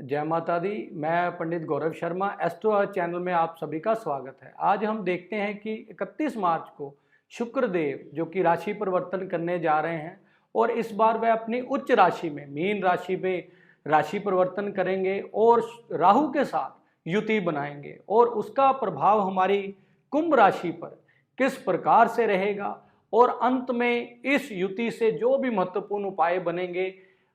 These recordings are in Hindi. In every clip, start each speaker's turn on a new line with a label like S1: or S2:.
S1: जय माता दी। मैं पंडित गौरव शर्मा, एस्ट्रो चैनल में आप सभी का स्वागत है। आज हम देखते हैं कि 31 मार्च को शुक्र देव जो कि राशि परिवर्तन करने जा रहे हैं और इस बार वह अपनी उच्च राशि में मीन राशि में राशि परिवर्तन करेंगे और राहु के साथ युति बनाएंगे और उसका प्रभाव हमारी कुंभ राशि पर किस प्रकार से रहेगा और अंत में इस युति से जो भी महत्वपूर्ण उपाय बनेंगे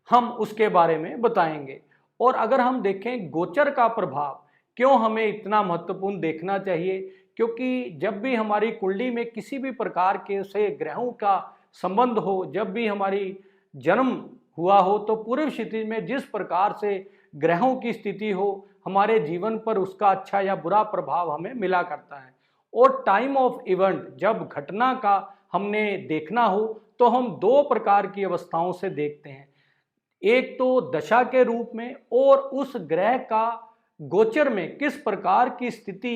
S1: हम उसके बारे में बताएंगे। और अगर हम देखें गोचर का प्रभाव क्यों हमें इतना महत्वपूर्ण देखना चाहिए, क्योंकि जब भी हमारी कुंडली में किसी भी प्रकार के से ग्रहों का संबंध हो, जब भी हमारी जन्म हुआ हो, तो पूर्व स्थिति में जिस प्रकार से ग्रहों की स्थिति हो हमारे जीवन पर उसका अच्छा या बुरा प्रभाव हमें मिला करता है। और टाइम ऑफ इवेंट जब घटना का हमने देखना हो तो हम दो प्रकार की अवस्थाओं से देखते हैं, एक तो दशा के रूप में और उस ग्रह का गोचर में किस प्रकार की स्थिति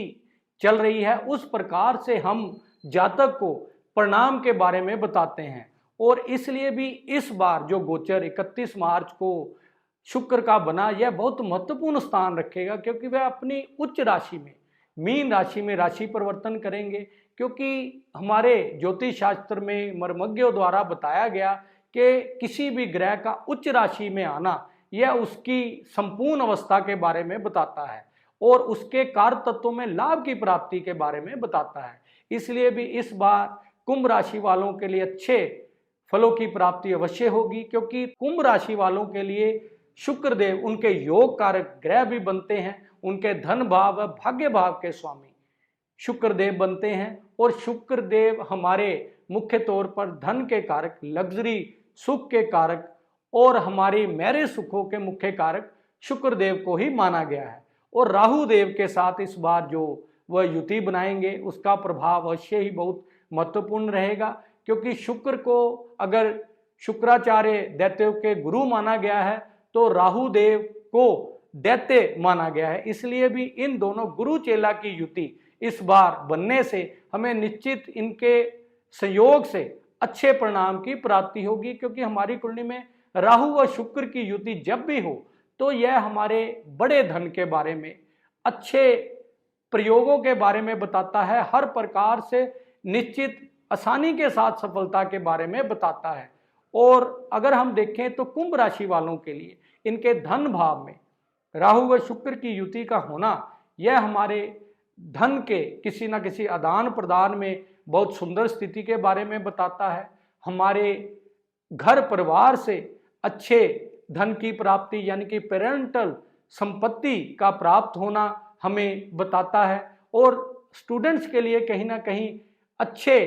S1: चल रही है उस प्रकार से हम जातक को परिणाम के बारे में बताते हैं। और इसलिए भी इस बार जो गोचर 31 मार्च को शुक्र का बना यह बहुत महत्वपूर्ण स्थान रखेगा, क्योंकि वह अपनी उच्च राशि में मीन राशि में राशि परिवर्तन करेंगे। क्योंकि हमारे ज्योतिष शास्त्र में मर्मज्ञों द्वारा बताया गया कि किसी भी ग्रह का उच्च राशि में आना यह उसकी संपूर्ण अवस्था के बारे में बताता है और उसके कार्य तत्वों में लाभ की प्राप्ति के बारे में बताता है। इसलिए भी इस बार कुंभ राशि वालों के लिए अच्छे फलों की प्राप्ति अवश्य होगी, क्योंकि कुंभ राशि वालों के लिए शुक्र देव उनके योग कारक ग्रह भी बनते हैं, उनके धन भाव व भाग्य भाव के स्वामी शुक्र देव बनते हैं। और शुक्र देव हमारे मुख्य तौर पर धन के कारक, लग्जरी सुख के कारक और हमारी मैरिज सुखों के मुख्य कारक शुक्र देव को ही माना गया है। और राहु देव के साथ इस बार जो वह युति बनाएंगे उसका प्रभाव अवश्य ही बहुत महत्वपूर्ण रहेगा, क्योंकि शुक्र को अगर शुक्राचार्य दैत्यों के गुरु माना गया है तो राहु देव को दैत्य माना गया है। इसलिए भी इन दोनों गुरु चेला की युति इस बार बनने से हमें निश्चित इनके संयोग से अच्छे परिणाम की प्राप्ति होगी, क्योंकि हमारी कुंडली में राहु व शुक्र की युति जब भी हो तो यह हमारे बड़े धन के बारे में, अच्छे प्रयोगों के बारे में बताता है, हर प्रकार से निश्चित आसानी के साथ सफलता के बारे में बताता है। और अगर हम देखें तो कुंभ राशि वालों के लिए इनके धन भाव में राहु व शुक्र की युति का होना यह हमारे धन के किसी न किसी आदान प्रदान में बहुत सुंदर स्थिति के बारे में बताता है। हमारे घर परिवार से अच्छे धन की प्राप्ति यानी कि पेरेंटल संपत्ति का प्राप्त होना हमें बताता है। और स्टूडेंट्स के लिए कहीं ना कहीं अच्छे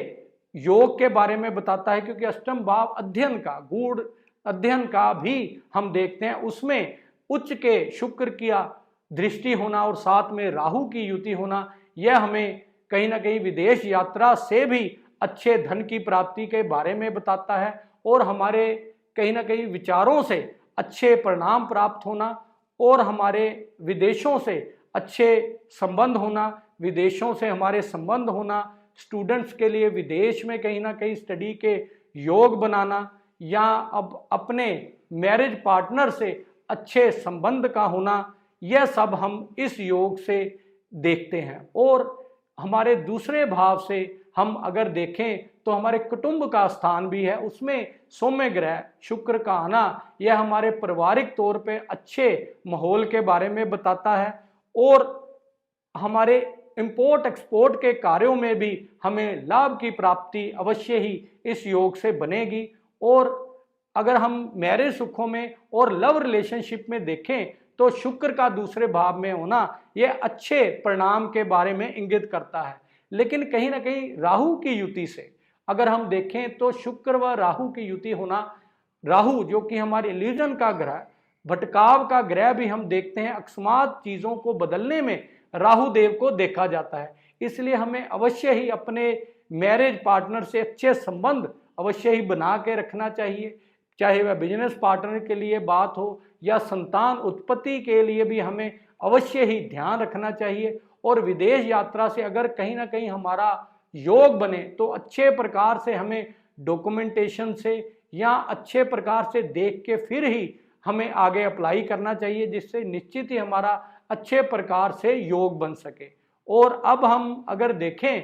S1: योग के बारे में बताता है, क्योंकि अष्टम भाव अध्ययन का, गूढ़ अध्ययन का भी हम देखते हैं, उसमें उच्च के शुक्र की दृष्टि होना और साथ में राहु की युति होना यह हमें कहीं ना कहीं विदेश यात्रा से भी अच्छे धन की प्राप्ति के बारे में बताता है और हमारे कहीं ना कहीं विचारों से अच्छे परिणाम प्राप्त होना और हमारे विदेशों से अच्छे संबंध होना, विदेशों से हमारे संबंध होना, स्टूडेंट्स के लिए विदेश में कहीं ना कहीं स्टडी के योग बनाना या अब अपने मैरिज पार्टनर से अच्छे संबंध का होना, यह सब हम इस योग से देखते हैं। और हमारे दूसरे भाव से हम अगर देखें तो हमारे कुटुंब का स्थान भी है, उसमें सौम्य ग्रह शुक्र का आना यह हमारे पारिवारिक तौर पे अच्छे माहौल के बारे में बताता है और हमारे इंपोर्ट एक्सपोर्ट के कार्यों में भी हमें लाभ की प्राप्ति अवश्य ही इस योग से बनेगी। और अगर हम मैरिज सुखों में और लव रिलेशनशिप में देखें तो शुक्र का दूसरे भाव में होना यह अच्छे परिणाम के बारे में इंगित करता है। लेकिन कहीं ना कहीं राहु की युति से अगर हम देखें तो शुक्र व राहु की युति होना, राहु जो कि हमारे इल्यूजन का ग्रह, भटकाव का ग्रह भी हम देखते हैं, अकस्मात चीज़ों को बदलने में राहु देव को देखा जाता है। इसलिए हमें अवश्य ही अपने मैरिज पार्टनर से अच्छे संबंध अवश्य ही बना के रखना चाहिए, चाहे वह बिजनेस पार्टनर के लिए बात हो या संतान उत्पत्ति के लिए भी हमें अवश्य ही ध्यान रखना चाहिए। और विदेश यात्रा से अगर कहीं ना कहीं हमारा योग बने तो अच्छे प्रकार से हमें डॉक्यूमेंटेशन से या अच्छे प्रकार से देख के फिर ही हमें आगे अप्लाई करना चाहिए, जिससे निश्चित ही हमारा अच्छे प्रकार से योग बन सके। और अब हम अगर देखें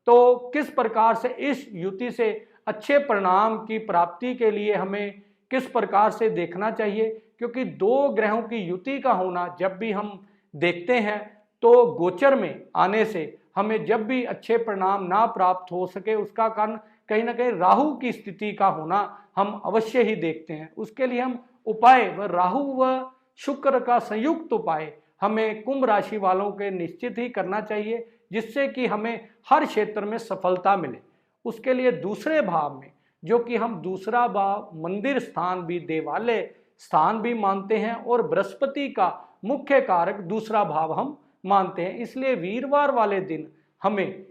S1: तो किस प्रकार से इस युति से अच्छे परिणाम की प्राप्ति के लिए हमें किस प्रकार से देखना चाहिए, क्योंकि दो ग्रहों की युति का होना जब भी हम देखते हैं तो गोचर में आने से हमें जब भी अच्छे परिणाम ना प्राप्त हो सके, उसका कारण कहीं ना कहीं राहु की स्थिति का होना हम अवश्य ही देखते हैं। उसके लिए हम उपाय व राहु व शुक्र का संयुक्त उपाय हमें कुंभ राशि वालों के निश्चित ही करना चाहिए, जिससे कि हमें हर क्षेत्र में सफलता मिले। उसके लिए दूसरे भाव में, जो कि हम दूसरा भाव मंदिर स्थान भी, देवालय स्थान भी मानते हैं और बृहस्पति का मुख्य कारक दूसरा भाव हम मानते हैं, इसलिए वीरवार वाले दिन हमें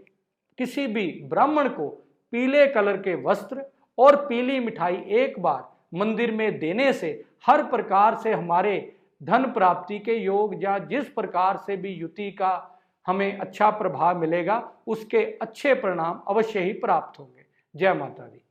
S1: किसी भी ब्राह्मण को पीले कलर के वस्त्र और पीली मिठाई एक बार मंदिर में देने से हर प्रकार से हमारे धन प्राप्ति के योग या जिस प्रकार से भी युति का हमें अच्छा प्रभाव मिलेगा, उसके अच्छे परिणाम अवश्य ही प्राप्त होंगे। जय माता दी।